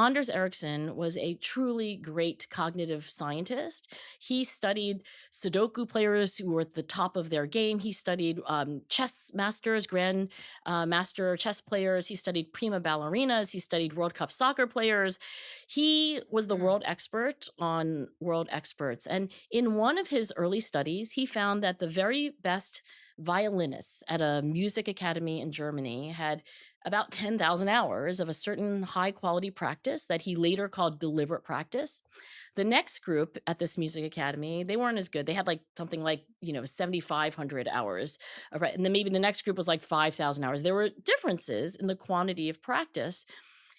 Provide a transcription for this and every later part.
Anders Ericsson was a truly great cognitive scientist. He studied Sudoku players who were at the top of their game. He studied chess masters, grand master chess players. He studied prima ballerinas. He studied World Cup soccer players. He was the Mm. world expert on world experts. And in one of his early studies, he found that the very best violinists at a music academy in Germany had about 10,000 hours of a certain high quality practice that he later called deliberate practice. The next group at this music academy, they weren't as good. They had like something like, 7,500 hours. Right. And then maybe the next group was like 5,000 hours. There were differences in the quantity of practice.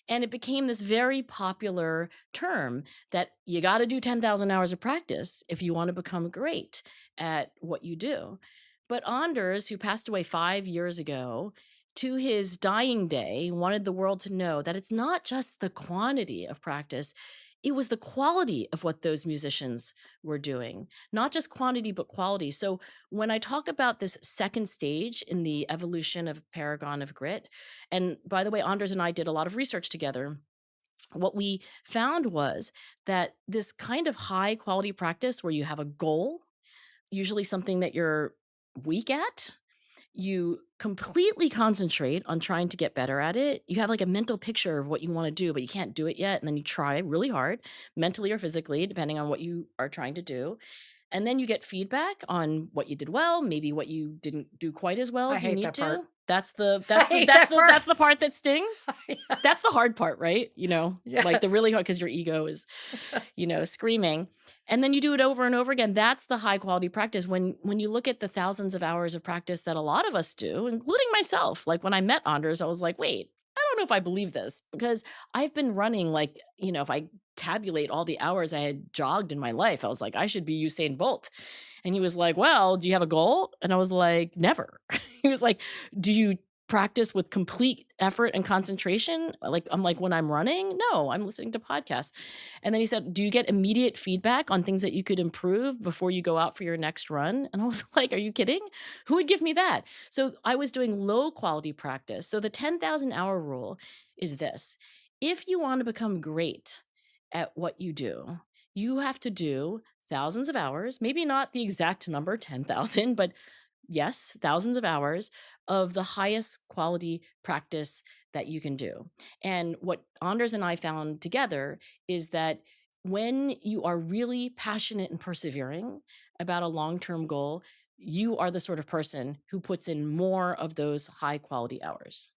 And it became this very popular term that you got to do 10,000 hours of practice if you want to become great at what you do. But Anders, who passed away 5 years ago, to his dying day, wanted the world to know that it's not just the quantity of practice, it was the quality of what those musicians were doing, not just quantity, but quality. So when I talk about this second stage in the evolution of Paragon of Grit, and by the way, Anders and I did a lot of research together. What we found was that this kind of high quality practice where you have a goal, usually something that you're weak at, you completely concentrate on trying to get better at it. You have like a mental picture of what you want to do, but you can't do it yet. And then you try really hard, mentally or physically, depending on what you are trying to do. And then you get feedback on what you did well, maybe what you didn't do quite as well I as you hate need that part. to. That's the I that's the hate that's that the part. that's the part that stings. That's the hard part, right? Like the Yes. really hard because your ego is, screaming. And then you do it over and over again. That's the high quality practice. When you look at the thousands of hours of practice that a lot of us do, including myself, like when I met Anders, I was like, wait, I don't know if I believe this because I've been running like, if I tabulate all the hours I had jogged in my life, I was like, I should be Usain Bolt. And he was like, well, do you have a goal? And I was like, never. He was like, do you practice with complete effort and concentration? Like, I'm like, when I'm running? No, I'm listening to podcasts. And then he said, do you get immediate feedback on things that you could improve before you go out for your next run? And I was like, are you kidding? Who would give me that? So I was doing low quality practice. So the 10,000-hour rule is this: if you want to become great at what you do, you have to do thousands of hours, maybe not the exact number, 10,000, but yes, thousands of hours of the highest quality practice that you can do. And what Anders and I found together is that when you are really passionate and persevering about a long term goal, you are the sort of person who puts in more of those high quality hours.